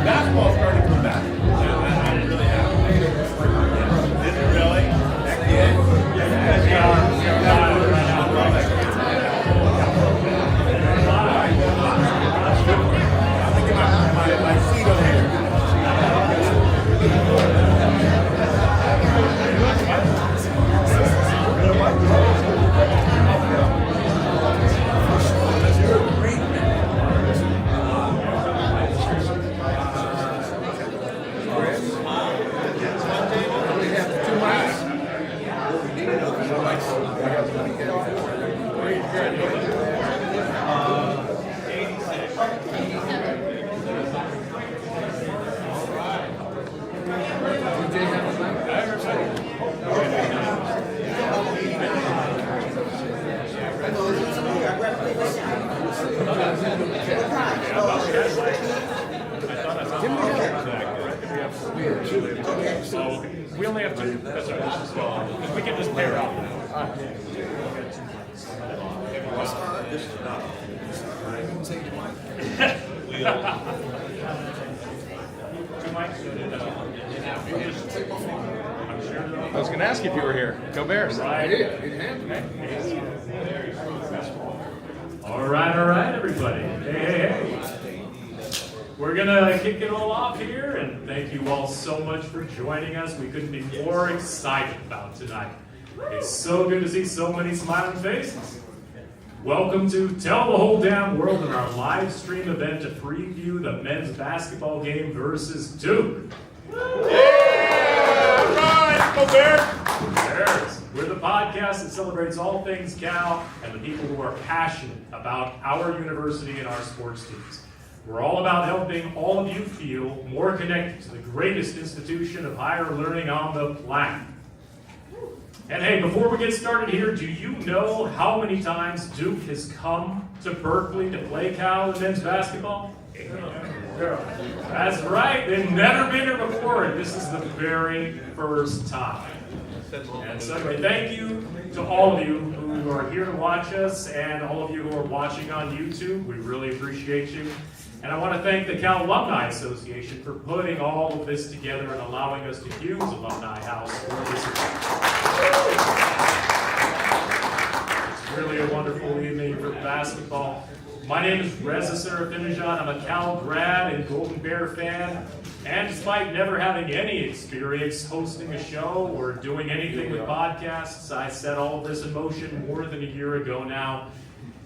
Basketball's starting to come back. I really have. Is it really? Heck yeah. I'm thinking my seat over here. So we only have two. That's right. Because we can just pair out. This is not. Two mics. I was going to ask if you were here. Go Bears. Right. All right, everybody. Hey. We're gonna kick it all off here, and thank you all so much for joining us. We couldn't be more excited about tonight. It's so good to see so many smiling faces. Welcome to Tell the Whole Damn World in our live stream event to preview the men's basketball game versus Duke. Yeah! All right, go Bears! Bears. We're the podcast that celebrates all things Cal and the people who are passionate about our university and our sports teams. We're all about helping all of you feel more connected to the greatest institution of higher learning on the planet. And hey, before we get started here, do you know how many times Duke has come to Berkeley to play Cal in men's basketball? That's right, they've never been here before, and this is the very first time. And so anyway, thank you to all of you who are here to watch us and all of you who are watching on YouTube. We really appreciate you. And I want to thank the Cal Alumni Association for putting all of this together and allowing us to use Alumni House for this event. It's really a wonderful evening for basketball. My name is Reza. I'm a Cal grad and Golden Bear fan. And despite never having any experience hosting a show or doing anything with podcasts, I set all of this in motion more than a year ago now.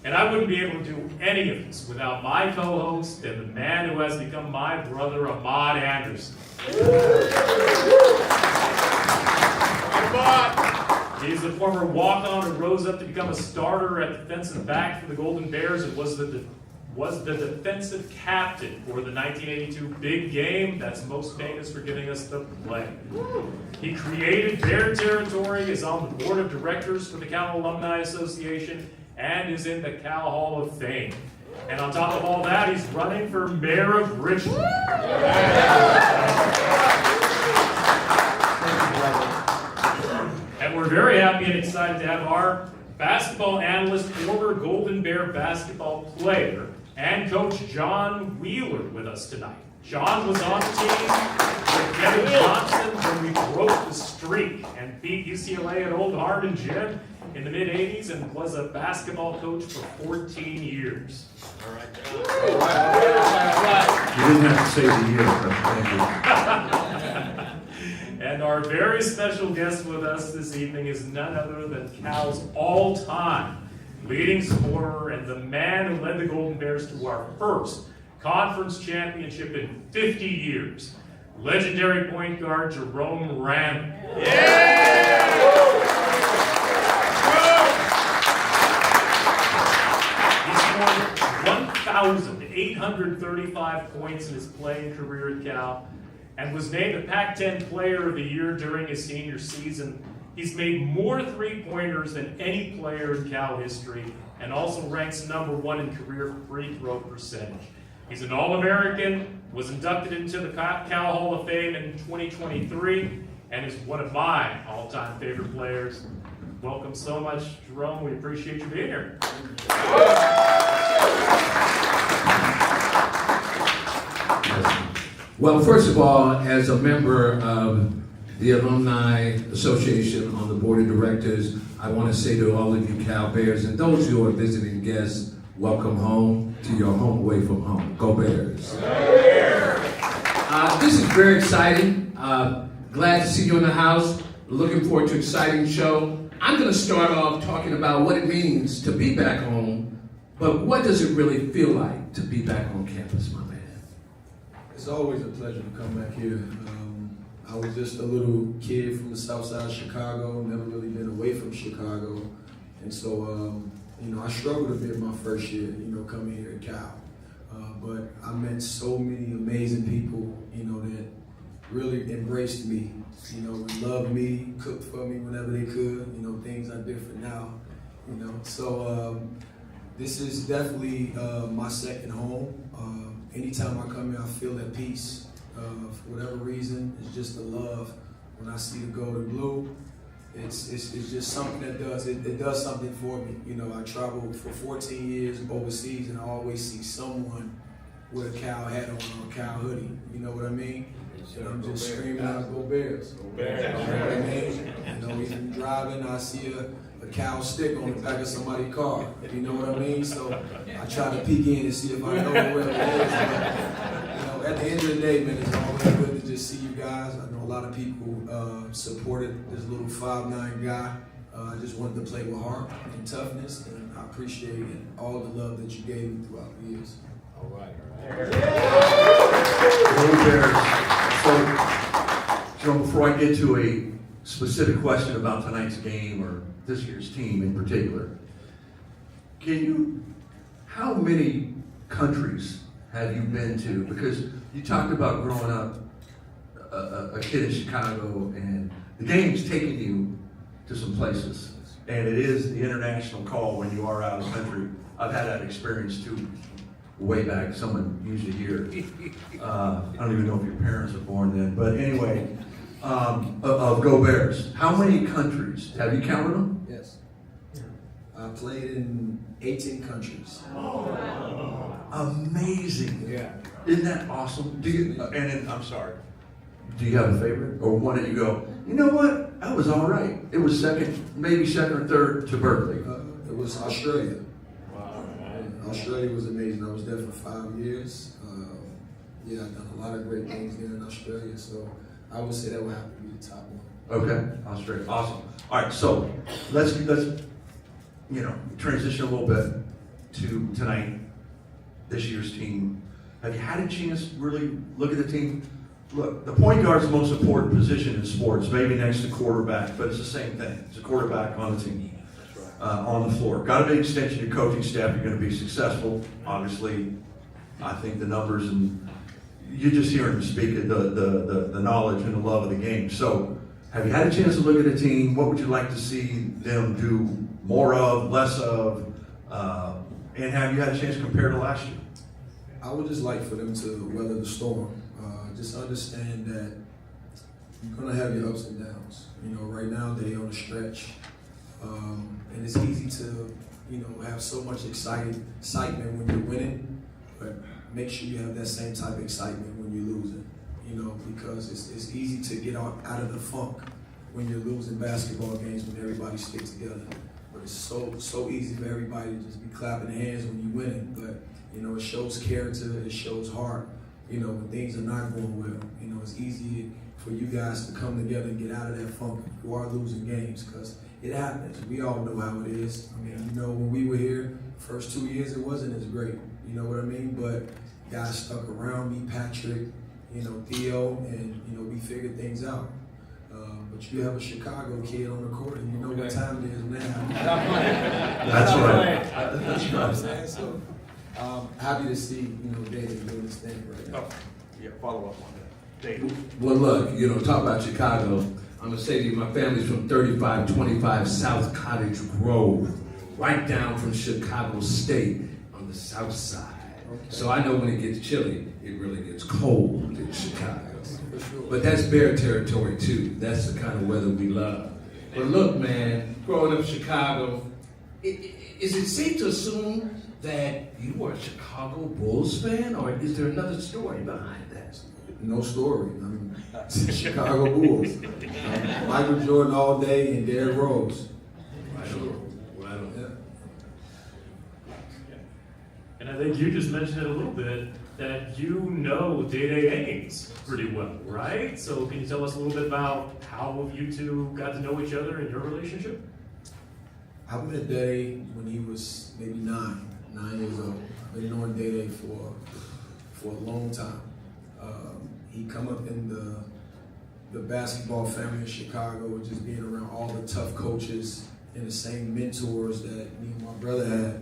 And I wouldn't be able to do any of this without my co-host and the man who has become my brother, Ahmad Anderson. He's the former walk-on who rose up to become a starter at defensive back for the Golden Bears and was the defensive captain for the 1982 big game that's most famous for giving us the play. He created Bear Territory, is on the board of directors for the Cal Alumni Association, and is in the Cal Hall of Fame. And on top of all that, he's running for mayor of Richmond. And we're very happy and excited to have our basketball analyst, former Golden Bear basketball player, and coach Jon Wheeler with us tonight. Jon was on the team with Kevin Johnson when we broke the streak and beat UCLA at Old Harmon Gym in the mid-'80s and was a basketball coach for 14 years. All right, Jon. You didn't have to say the year, but thank you. And our very special guest with us this evening is none other than Cal's all-time leading scorer and the man who led the Golden Bears to our first conference championship in 50 years. Legendary point guard Jerome Randle. Yeah! He scored 1,835 points in his playing career at Cal and was named the Pac-10 Player of the Year during his senior season. He's made more three-pointers than any player in Cal history and also ranks #1 in career free throw percentage. He's an All-American, was inducted into the Cal Hall of Fame in 2023, and is one of my all-time favorite players. Welcome so much, Jerome. We appreciate you being here. Well, first of all, as a member of the Alumni Association on the board of directors, I want to say to all of you Cal Bears and those who are visiting guests, welcome home to your home away from home. Go Bears. This is very exciting. Glad to see you in the house. Looking forward to an exciting show. I'm going to start off talking about what it means to be back home, but what does it really feel like to be back on campus, my man? It's always a pleasure to come back here. I was just a little kid from the south side of Chicago, never really been away from Chicago. And so, I struggled a bit my first year, coming here at Cal. But I met so many amazing people, that really embraced me, loved me, cooked for me whenever they could, things are different now, So this is definitely my second home. Anytime I come here, I feel at peace. For whatever reason, it's just the love. When I see the gold and blue, it's just something that it does something for me. I traveled for 14 years overseas, and I always see someone with a Cal hat on or a Cal hoodie. You know what I mean? And I'm just screaming out, "Go Bears!" Go Bears! You know what I mean? Even driving, I see a Cal stick on the back of somebody's car. You know what I mean? So I try to peek in and see if I know where it is. But, at the end of the day, man, it's always good to just see you guys. I know a lot of people supported this little 5'9" guy. I just wanted to play with heart and toughness, and I appreciate all the love that you gave me throughout the years. All right. Go Bears. So, before I get to a specific question about tonight's game or this year's team in particular, how many countries have you been to? Because you talked about growing up a kid in Chicago, and the game's taking you to some places, and it is the international call when you are out of the country. I've had that experience too, way back. Someone used it here. I don't even know if your parents were born then, but anyway, of Go Bears. How many countries? Have you counted them? Yes. I played in 18 countries. Amazing. Yeah. Isn't that awesome? I'm sorry. Do you have a favorite? Or one that you go, you know what? That was all right. It was maybe second or third to Berkeley. It was Australia. Australia was amazing. I was there for 5 years. I've done a lot of great things there in Australia, so I would say that would have to be the top one. Okay, Australia, awesome. All right, so let's transition a little bit to tonight, this year's team. Have you had a chance to really look at the team? Look, the point guard is the most important position in sports, maybe next to quarterback, but it's the same thing. It's a quarterback on the team. On the floor. Got a big extension to your coaching staff. You're going to be successful. Obviously, I think the numbers, and you just hear him speak the knowledge and the love of the game. So, have you had a chance to look at the team? What would you like to see them do more of, less of? And have you had a chance to compare to last year? I would just like for them to weather the storm. Just understand that you're going to have your ups and downs. Right now they're on a stretch. And it's easy to, have so much excitement when you're winning, but make sure you have that same type of excitement when you're losing, because it's easy to get out of the funk when you're losing basketball games when everybody sticks together. But it's so easy for everybody to just be clapping hands when you're winning, but, it shows character, it shows heart, when things are not going well. It's easy for you guys to come together and get out of that funk if you are losing games, because it happens. We all know how it is. I mean, when we were here, first 2 years, it wasn't as great. You know what I mean? But guys stuck around me, Patrick, Theo, and, we figured things out. But you have a Chicago kid on the court, and you know what time it is now. That's right. That's what I'm saying. So, happy to see, David doing this thing right now. Yeah, follow up on that. Dave. Well, look, talk about Chicago. I'm going to say to you, my family's from 3525 South Cottage Grove, right down from Chicago State on the south side. Okay. So I know when it gets chilly, it really gets cold in Chicago. For sure. But that's Bear territory too. That's the kind of weather we love. But look, man, growing up in Chicago, is it safe to assume that you were a Chicago Bulls fan, or is there another story behind that? No story. I mean, Chicago Bulls. Michael Jordan all day and Derrick Rose. Right on. Right on. Yeah. And I think you just mentioned it a little bit, that you know Day-Day Haynes pretty well, right? So can you tell us a little bit about how you two got to know each other and your relationship? I met Day when he was maybe 9 years old. I've been knowing Day for a long time. He come up in the basketball family in Chicago, just being around all the tough coaches and the same mentors that me and my brother had.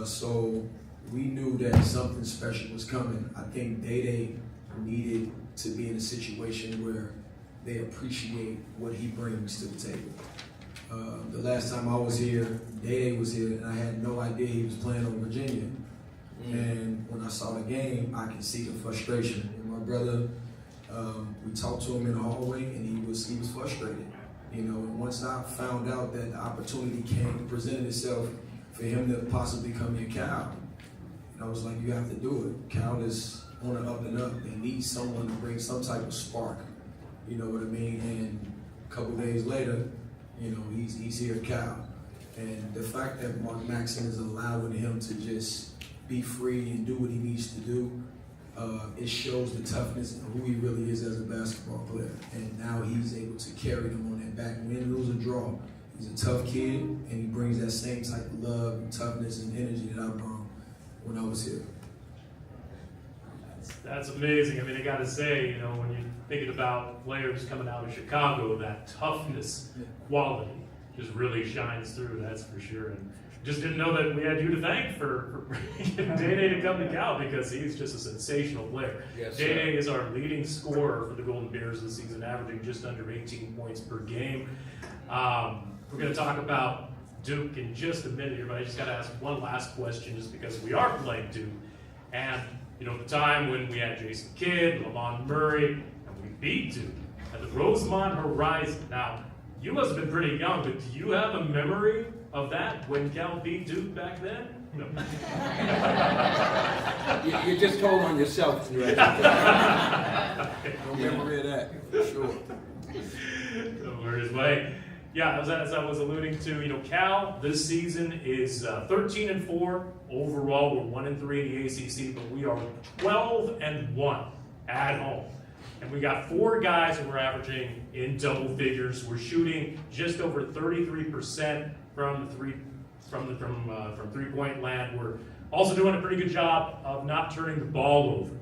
So we knew that something special was coming. I think Day needed to be in a situation where they appreciate what he brings to the table. The last time I was here, Day was here, and I had no idea he was playing on Virginia. And when I saw the game, I could see the frustration. And my brother, we talked to him in the hallway, and he was frustrated. You know, and once I found out that the opportunity presented itself for him to possibly come here, Cal, and I was like, you have to do it. Cal is on the up and up. They need someone to bring some type of spark. You know what I mean? And a couple days later, you know, he's here at Cal. And the fact that Mark Maxson is allowing him to just be free and do what he needs to do, it shows the toughness and who he really is as a basketball player. And now he's able to carry them on that back, win, lose, or draw. He's a tough kid, and he brings that same type of love and toughness and energy that I brought when I was here. That's amazing. I mean, I got to say, you know, when you're thinking about players coming out of Chicago, that toughness quality just really shines through, that's for sure. And just didn't know that we had you to thank for getting Day-Day to come to Cal, because he's just a sensational player. Yes, Day-Day is our leading scorer for the Golden Bears this season, averaging just under 18 points per game. We're going to talk about Duke in just a minute here, but I just got to ask one last question, just because we are playing Duke. And, you know, the time when we had Jason Kidd, Lamont Murray, and we beat Duke at the Rosemont Horizon. Now, you must have been pretty young, but do you have a memory of that when Cal beat Duke back then? No. You just told on yourself, Reza. No memory of that, for sure. No worries, Mike. Yeah, as I was alluding to, you know, Cal this season is 13-4 overall. We're 1-3 in the ACC, but we are 12-1 at home. And we got 4 guys who are averaging in double figures. We're shooting just over 33% from three-point land. We're also doing a pretty good job of not turning the ball over,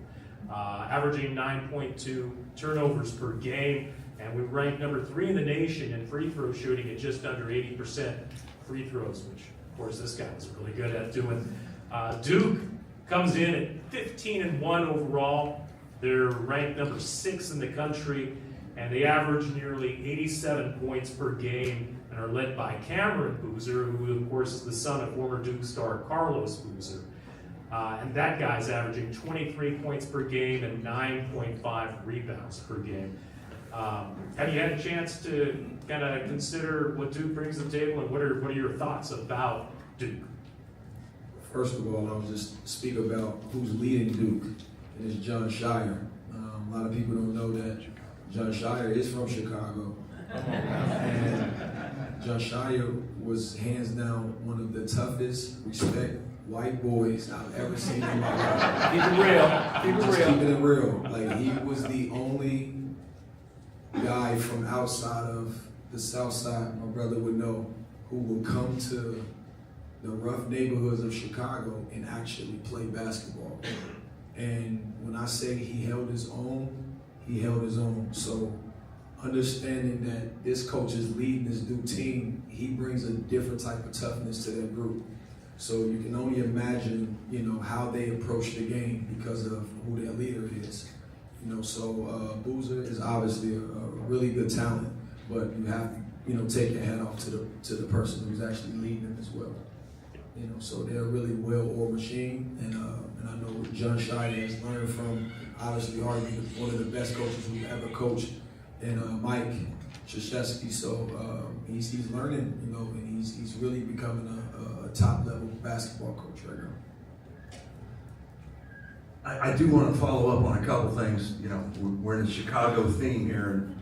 averaging 9.2 turnovers per game. And we rank number 3 in the nation in free throw shooting at just under 80% free throws, which, of course, this guy was really good at doing. Duke comes in at 15-1 overall. They're ranked number 6 in the country, and they average nearly 87 points per game and are led by Cameron Boozer, who, of course, is the son of former Duke star Carlos Boozer. And that guy's averaging 23 points per game and 9.5 rebounds per game. Have you had a chance to kind of consider what Duke brings to the table, and what are your thoughts about Duke? First of all, I'll just speak about who's leading Duke, and it's Jon Scheyer. A lot of people don't know that Jon Scheyer is from Chicago. And Jon Scheyer was hands down one of the toughest, respect white boys I've ever seen in my life. Keep it real. Keep it Just real. keeping it real. Like, he was the only guy from outside of the South Side, my brother would know, who would come to the rough neighborhoods of Chicago and actually play basketball. And when I say he held his own, he held his own. So understanding that this coach is leading this Duke team, he brings a different type of toughness to that group. So you can only imagine, you know, how they approach the game because of who their leader is. You know, so Boozer is obviously a really good talent, but you have to, you know, take your hat off to the person who's actually leading them as well. So they're a really well-oiled machine, and I know John Schneider has learned from, obviously, arguably one of the best coaches we've ever coached, and Mike Krzyzewski. So he's learning, and he's really becoming a top-level basketball coach right now. I do want to follow up on a couple things. We're in the Chicago theme here, and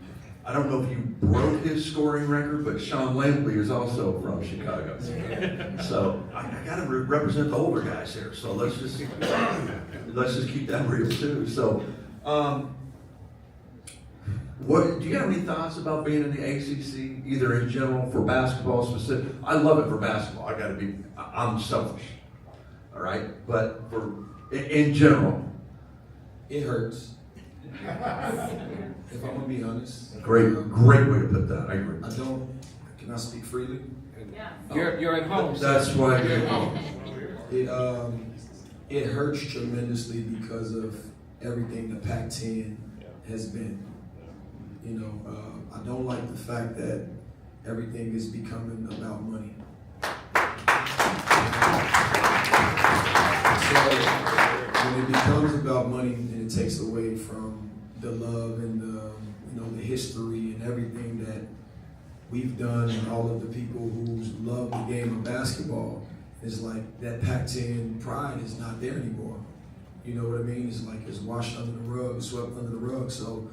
I don't know if you broke his scoring record, but Sean Lampley is also from Chicago. So I got to represent the older guys here. So let's just keep that real too. So, what do you have any thoughts about being in the ACC, either in general for basketball specific? I love it for basketball. I'm selfish, all right, but in general, It hurts. If I'm gonna be honest. great way to put that. I agree. Can I speak freely? You're at home. That's why you're at home. It hurts tremendously because of everything the Pac-10 has been. I don't like the fact that everything is becoming about money. So when it becomes about money, then it takes away from the love and the history and everything that we've done, and all of the people who love the game of basketball. It's like that Pac-10 pride is not there anymore. You know what I mean? It's like it's washed under the rug, swept under the rug. So,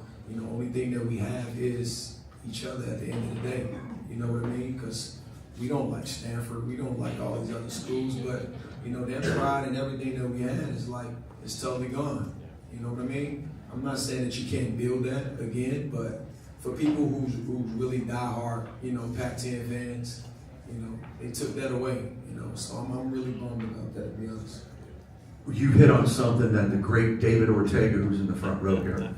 only thing that we have is each other at the end of the day. You know what I mean? Because we don't like Stanford, we don't like all these other schools, but that pride and everything that we had is like, it's totally gone. You know what I mean? I'm not saying that you can't build that again, but for people who's really diehard, Pac-10 fans, they took that away, so I'm really bummed about that, to be honest. You hit on something that the great David Ortega, who's in the front row here,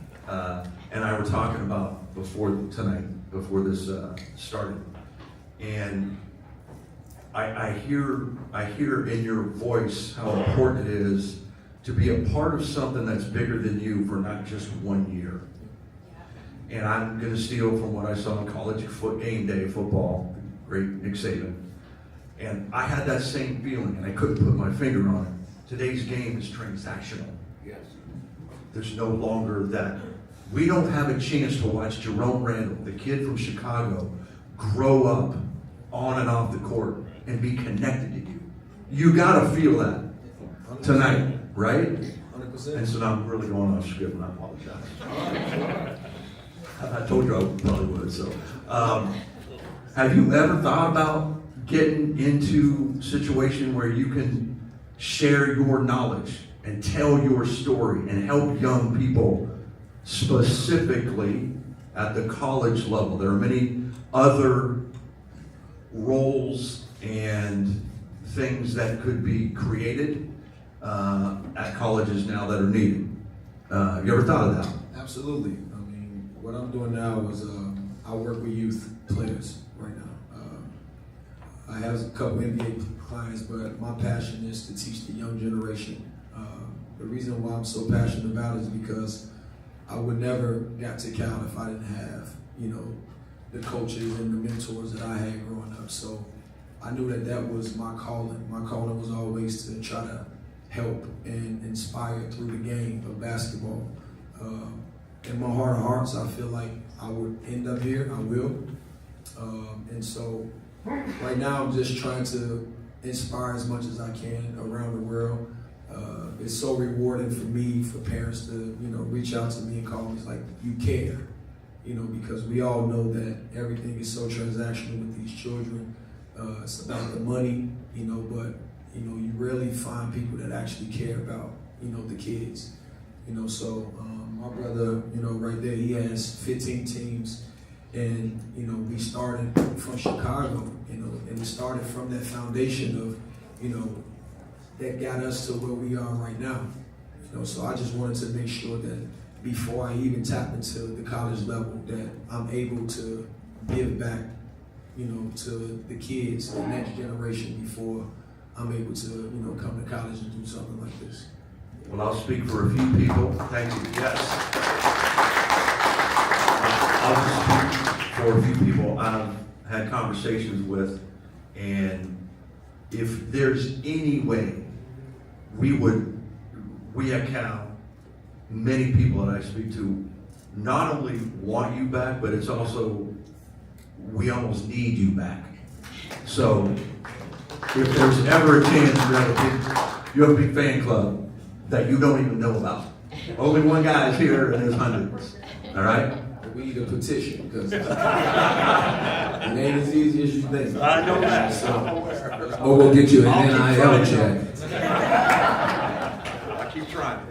and I were talking about before this started. And I hear in your voice how important it is to be a part of something that's bigger than you for not just 1 year. And I'm going to steal from what I saw in college game day football, great Nick Saban. And I had that same feeling, and I couldn't put my finger on it. Today's game is transactional. Yes. There's no longer that. We don't have a chance to watch Jerome Randle, the kid from Chicago, grow up on and off the court and be connected to you. You got to feel that tonight, right? 100%. And so now I'm really going off script, and I apologize. I told you I probably would. So, have you ever thought about getting into a situation where you can share your knowledge and tell your story and help young people, specifically at the college level? There are many other roles and things that could be created at colleges now that are needed. You ever thought of that? Absolutely. What I'm doing now is I work with youth players right now. I have a couple NBA clients, but my passion is to teach the young generation. The reason why I'm so passionate about it is because I would never got to Cal if I didn't have, the coaches and the mentors that I had growing up. So I knew that was my calling. My calling was always to try to help and inspire through the game of basketball. In my heart of hearts, I feel like I would end up here. I will. And so right now, I'm just trying to inspire as much as I can around the world. It's so rewarding for me, for parents to, reach out to me and call me like, you care, because we all know that everything is so transactional with these children. It's about the money, but, you rarely find people that actually care about, the kids. So my brother, right there, he has 15 teams, and we started from Chicago, and it started from that foundation of, that got us to where we are right now. So I just wanted to make sure that before I even tap into the college level, that I'm able to give back, to the kids, the next generation, before I'm able to, come to college and do something like this. Well, I'll speak for a few people. Thank you. Yes. I'll just speak for a few people I've had conversations with, and if there's any way we at Cal, many people that I speak to, not only want you back, but it's also, we almost need you back. So, if there's ever a chance you have a big fan club that you don't even know about. Only one guy is here and there's hundreds. All right? We need a petition because it ain't as easy as you think. I know that. So, Or we'll get you an I'll NIL keep check. I keep trying.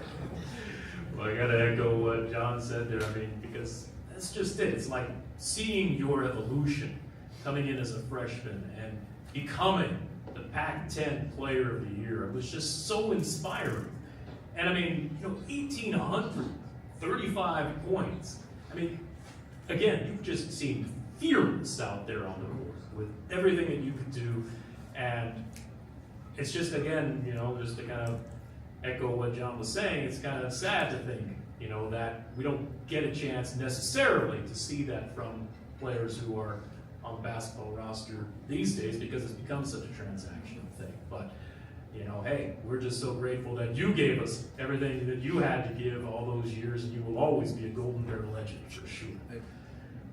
Well, I gotta echo what Jon said there. I mean, because that's just it. It's like seeing your evolution coming in as a freshman and becoming the Pac-10 Player of the Year. It was just so inspiring. And I mean, 1,835 points. I mean, again, you just seemed fearless out there on the court with everything that you could do. And it's just, again, just to kind of echo what Jon was saying, it's kind of sad to think, that we don't get a chance necessarily to see that from players who are on the basketball roster these days because it's become such a transactional thing. But, hey, we're just so grateful that you gave us everything that you had to give all those years, and you will always be a Golden Bear legend for sure.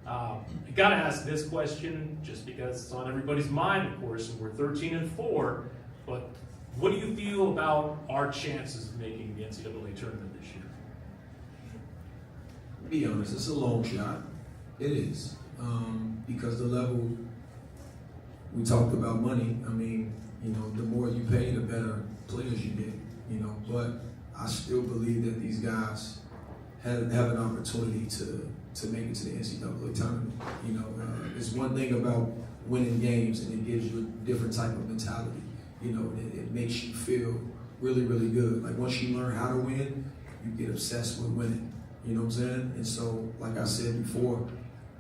I gotta ask this question just because it's on everybody's mind, of course, and we're 13-4, but what do you feel about our chances of making the NCAA tournament this year? to be honest, it's a long shot. It is. Because the level, we talked about money. I mean, the more you pay, the better players you get, but I still believe that these guys have an opportunity to make it to the NCAA tournament. It's one thing about winning games, and it gives you a different type of mentality. It makes you feel really, really good. Like once you learn how to win, you get obsessed with winning. You know what I'm saying? And so, like I said before,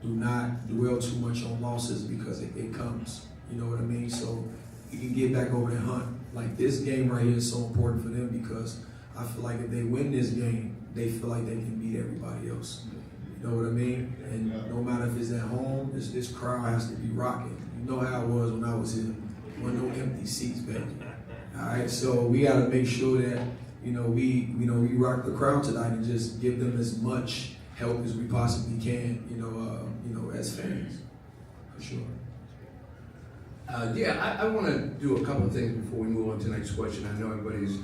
do not dwell too much on losses because it comes. You know what I mean? So you can get back over that hunt. Like this game right here is so important for them because I feel like if they win this game, they feel like they can beat everybody else. You know what I mean? And no matter if it's at home, this crowd has to be rocking. You know how it was when I was here. There were no empty seats, baby. All right, so we got to make sure that we rock the crowd tonight and just give them as much help as we possibly can. As fans, for sure. I want to do a couple of things before we move on to the next question. I know everybody's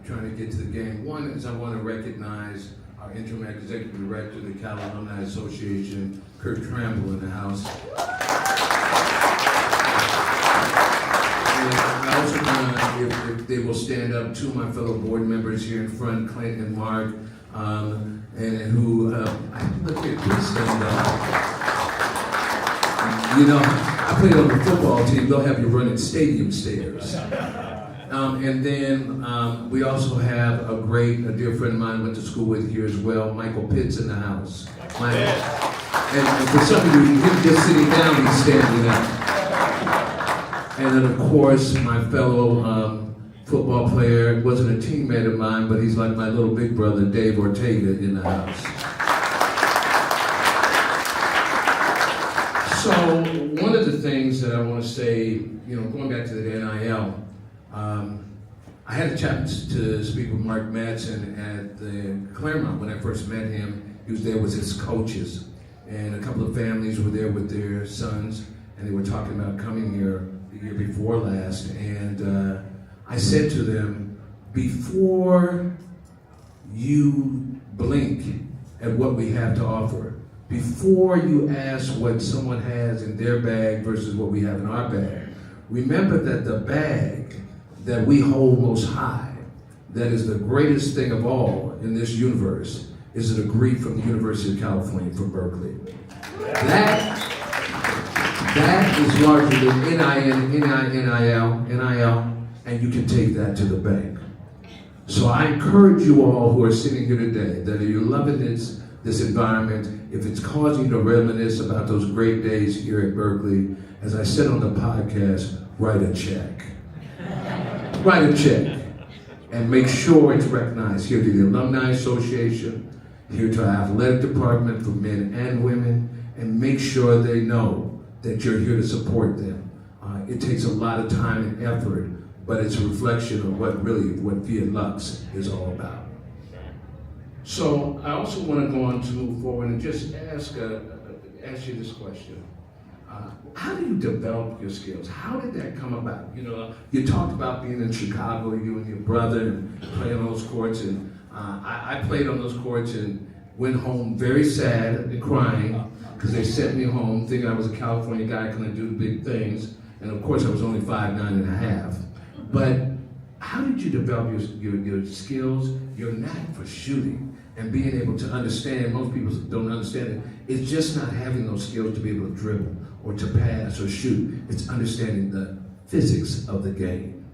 trying to get to the game. One is I want to recognize our interim executive director of the Cal Alumni Association, Kurt Tramble, in the house. And I also want to, if they will stand up, two of my fellow board members here in front, Clinton and Mark, and who, look here, please stand up. I played on the football team, they'll have you running stadium stairs. And then we also have a dear friend of mine went to school with here as well, Michael Pitts in the house. And for some of you, he's just sitting down, he's standing up. And then of course, my fellow football player, wasn't a teammate of mine, but he's like my little big brother, Dave Ortega, in the house. So one of the things that I want to say, going back to the NIL, I had a chance to speak with Mark Madsen at the Claremont when I first met him. He was there with his coaches, and a couple of families were there with their sons, and they were talking about coming here the year before last. And I said to them, before you blink at what we have to offer, before you ask what someone has in their bag versus what we have in our bag, remember that the bag that we hold most high, that is the greatest thing of all in this universe, is a degree from the University of California, from Berkeley. That is larger than NIL, and you can take that to the bank. So I encourage you all who are sitting here today, that if you're loving this environment, if it's causing you to reminisce about those great days here at Berkeley, as I said on the podcast, write a check. Write a check. And make sure it's recognized here to the Alumni Association, here to our athletic department for men and women, and make sure they know that you're here to support them It takes a lot of time and effort, but it's a reflection of what Fiat Lux is all about. So I also want to go on to move forward and just ask you this question. How do you develop your skills? How did that come about? You know, you talked about being in Chicago, you and your brother, and playing on those courts, and I played on those courts and went home very sad and crying because they sent me home thinking I was a California guy couldn't do big things, and of course I was only 5'9½". But how did you develop your skills, your knack for shooting, and being able to understand? Most people don't understand it. It's just not having those skills to be able to dribble or to pass or shoot. It's understanding the physics of the game.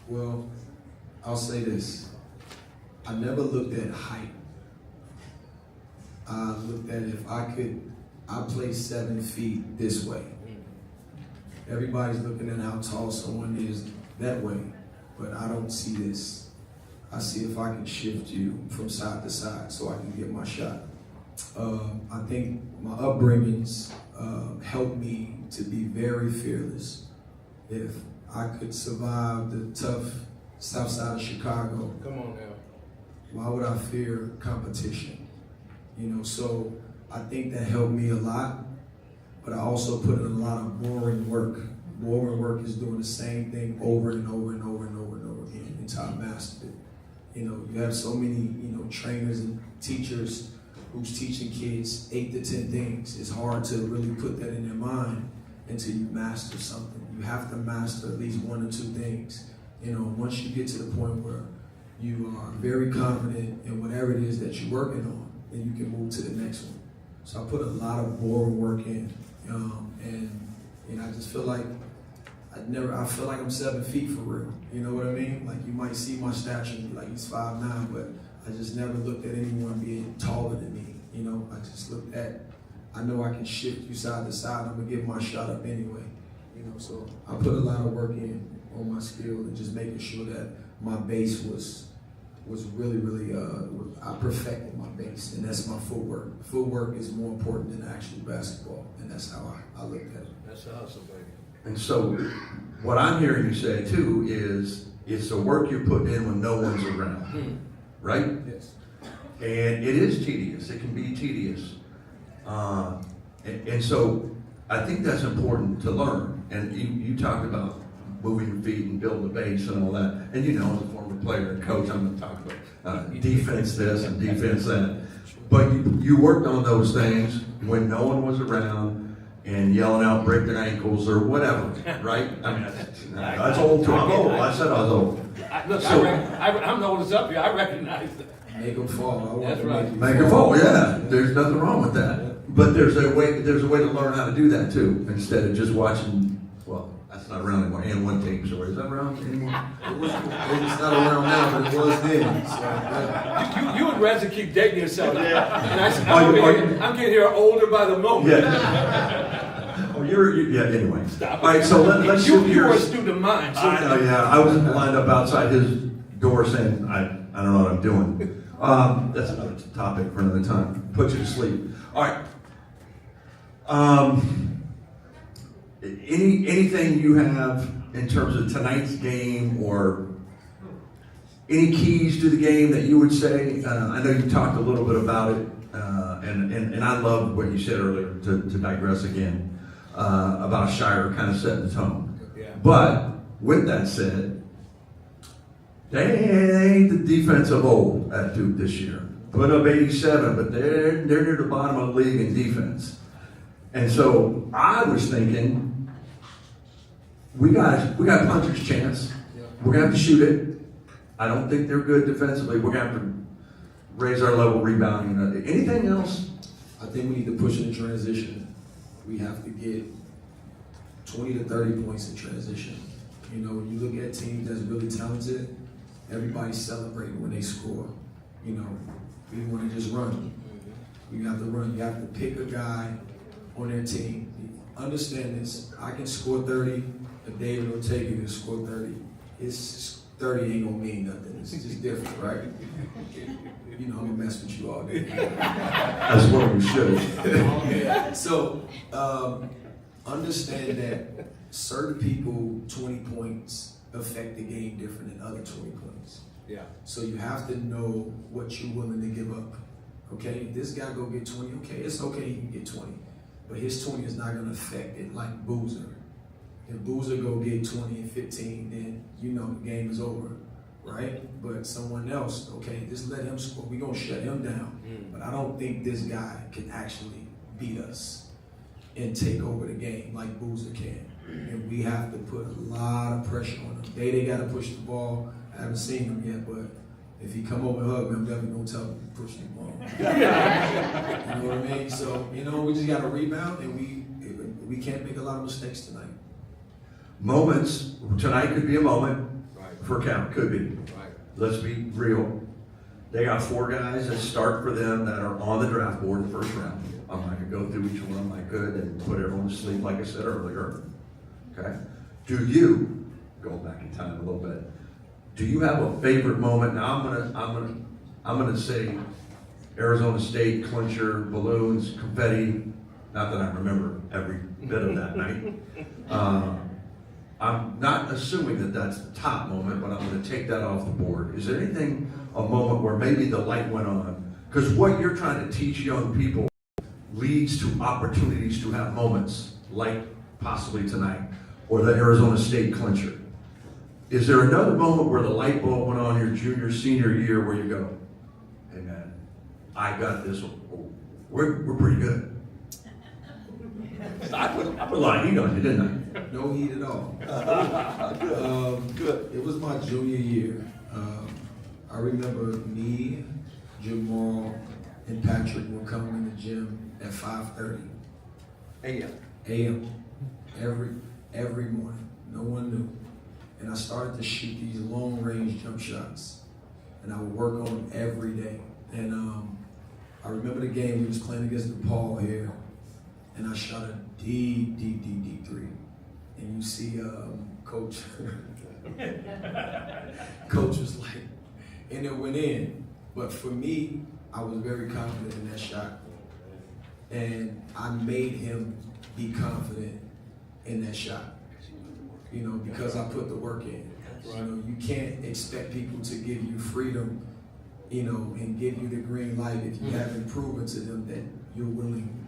Well, I'll say this. I never looked at height. I looked at if I play 7 feet this way. Everybody's looking at how tall someone is that way, but I don't see this. I see if I can shift you from side to side so I can get my shot. I think my upbringings helped me to be very fearless. If I could survive the tough south side of Chicago, Come on now. why would I fear competition? You know, so I think that helped me a lot, but I also put in a lot of boring work. Boring work is doing the same thing over and over and over and over and over again until I mastered it. You know, you have so many, trainers and teachers who's teaching kids 8 to 10 things. It's hard to really put that in their mind until you master something. You have to master at least 1 or 2 things. You know, once you get to the point where you are very confident in whatever it is that you're working on, then you can move to the next one. So I put a lot of boring work in, and I just feel like I feel like I'm 7 feet for real. You know what I mean? Like, you might see my stature and be like, he's 5'9", but I just never looked at anyone being taller than me. You know, I just looked at, I know I can shift you side to side. I'm gonna give my shot up anyway. You know, so I put a lot of work in on my skill and just making sure that my base was really, really, I perfected my base, and that's my footwork. Footwork is more important than actual basketball, and that's how I look at it. That's awesome, baby. And so what I'm hearing you say too is it's the work you're putting in when no one's around, right? Yes. And it is tedious. It can be tedious. And so I think that's important to learn. And you talked about moving your feet and building the base and all that. And as a former player and coach, I'm going to talk about defense this and defense that. But you worked on those things when no one was around and yelling out, break their ankles or whatever, right? I mean, that's old too. I'm old. I said I was old. I'm the oldest up here. I recognize that. Make them fall. I want That's to right. Make it fall, yeah. There's nothing wrong with that. But there's a way to learn how to do that too, instead of just watching. Well, that's not around anymore. And one team story. Is that around anymore? It's not around now, but it was then. So, You and Reza keep dating yourself. Yeah. And I said, Are you- I'm getting here older by the moment. Yeah. Oh, yeah. Anyway. Stop All right. So let's you shift were a gears. student of mine. So I know. Yeah. I was lined up outside his door saying, I don't know what I'm doing. That's another topic for another time. Put you to sleep. All right. Anything you have in terms of tonight's game or any keys to the game that you would say? I know you talked a little bit about it, and I love what you said earlier, to digress again, about Shire kind of setting the tone. Yeah. But with that said, they ain't the defense of old at Duke this year. Put up 87, but they're near the bottom of the league in defense. And so I was thinking, we got puncher's chance. We're gonna have to shoot it. I don't think they're good defensively. We're gonna have to raise our level rebounding. Anything else? I think we need to push in transition. We have to get 20 to 30 points in transition. You know, when you look at teams that's really talented, everybody's celebrating when they score. You know, we want to just run. You have to run. You have to pick a guy on their team. Understand this. I can score 30, but David will take it and score 30. It's 30 ain't gonna mean nothing. It's just different, right? You know, I'm gonna mess with you all day. As well we should. So, understand that certain people, 20 points affect the game different than other 20 points. Yeah. So you have to know what you're willing to give up. Okay, if this guy go get 20, okay, it's okay, he can get 20. But his 20 is not gonna affect it like Boozer. If Boozer go get 20 and 15, then you know the game is over, right? But someone else, okay, just let him score. We're gonna shut him down. But I don't think this guy can actually beat us and take over the game like Boozer can. And we have to put a lot of pressure on him. They gotta push the ball. I haven't seen him yet, but if he come over and hug me, I'm definitely gonna tell him to push the ball. You know what I mean? So, you know, we just gotta rebound, and we can't make a lot of mistakes tonight. Moments, tonight could be a moment Right. for Cal, could be. Right. Let's be real. They got 4 guys that start for them that are on the draft board in the first round. I'm not gonna go through each one of them. I could and put everyone to sleep, like I said earlier. Okay? Do you, going back in time a little bit, do you have a favorite moment? Now I'm gonna say Arizona State, clincher, balloons, confetti. Not that I remember every bit of that night. I'm not assuming that that's the top moment, but I'm going to take that off the board. Is there anything, a moment where maybe the light went on? Because what you're trying to teach young people leads to opportunities to have moments like possibly tonight or the Arizona State clincher. Is there another moment where the light bulb went on your junior, senior year where you go, hey man, I got this. We're pretty good. I put a lot of heat on you, didn't I? No heat at all. Good. It was my junior year. I remember me, Jamal, and Patrick would come in the gym at 5:30 a.m. every morning. No one knew. And I started to shoot these long-range jump shots. And I would work on them every day. And I remember the game we was playing against DePaul here. And I shot a deep three. And you see Coach, Coach was like, and it went in. But for me, I was very confident in that shot. And I made him be confident in that shot. You know, because I put the work in. You know, you can't expect people to give you freedom, you know, and give you the green light if you haven't proven to them that you're willing,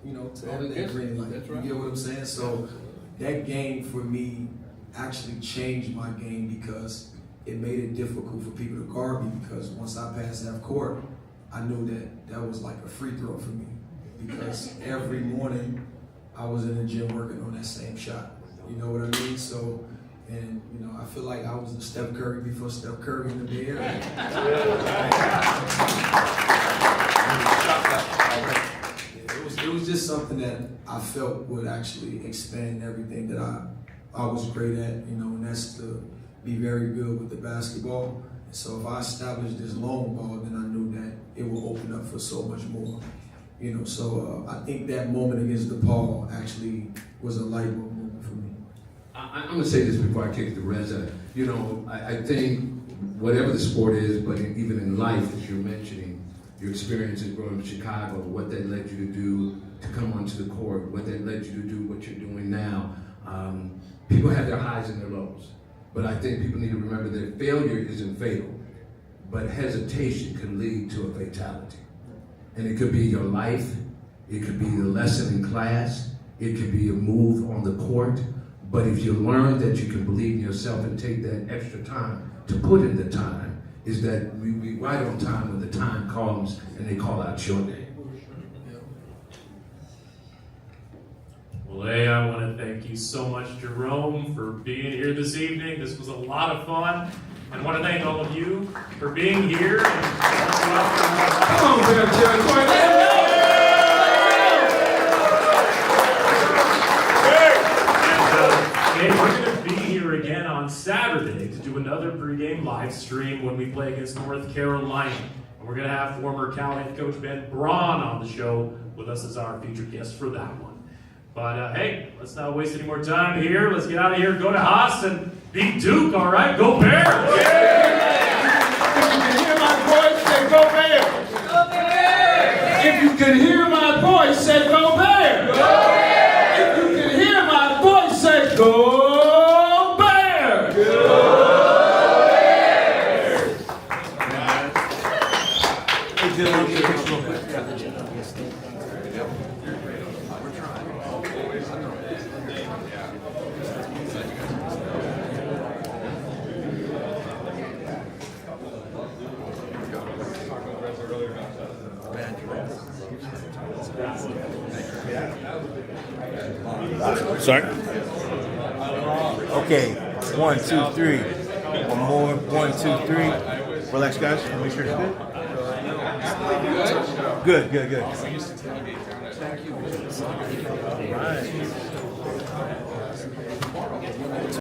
you know, to have that green light. That's You right. get what I'm saying? So that game for me actually changed my game because it made it difficult for people to guard me, because once I passed half court, I knew that that was like a free throw for me, because every morning I was in the gym working on that same shot. You know what I mean? So, and you know, I feel like I was the Steph Curry before Steph Curry in the Bay Area. It was just something that I felt would actually expand everything that I was great at, you know, and that's to be very good with the basketball. So if I established this long ball, then I knew that it will open up for so much more. You know, so I think that moment against DePaul actually was a light bulb moment for me. I'm going to say this before I kick it to Reza. You know, I think whatever the sport is, but even in life, as you're mentioning, your experiences growing up in Chicago, what that led you to do to come onto the court, what that led you to do what you're doing now. People have their highs and their lows, but I think people need to remember that failure isn't fatal, but hesitation can lead to a fatality. And it could be your life, it could be the lesson in class, it could be a move on the court. But if you learn that you can believe in yourself and take that extra time to put in the time, is that we be right on time when the time comes and they call out your name. Well, hey, I want to thank you so much, Jerome, for being here this evening. This was a lot of fun. And I want to thank all of you for being here. Come on, Bear Territory. And we're going to be here again on Saturday to do another pregame live stream when we play against North Carolina. And we're going to have former Cal head coach Ben Braun on the show with us as our featured guest for that one. But hey, let's not waste any more time here. Let's get out of here, go to Haas, and beat Duke, all right? Go Bears! If you can hear my voice, say go Bears! If you can hear my voice, say go Bears! Go Bears! Sorry. Okay, 1, 2, 3. One more. 1, 2, 3. Relax, guys. Make sure it's good. Good. All right.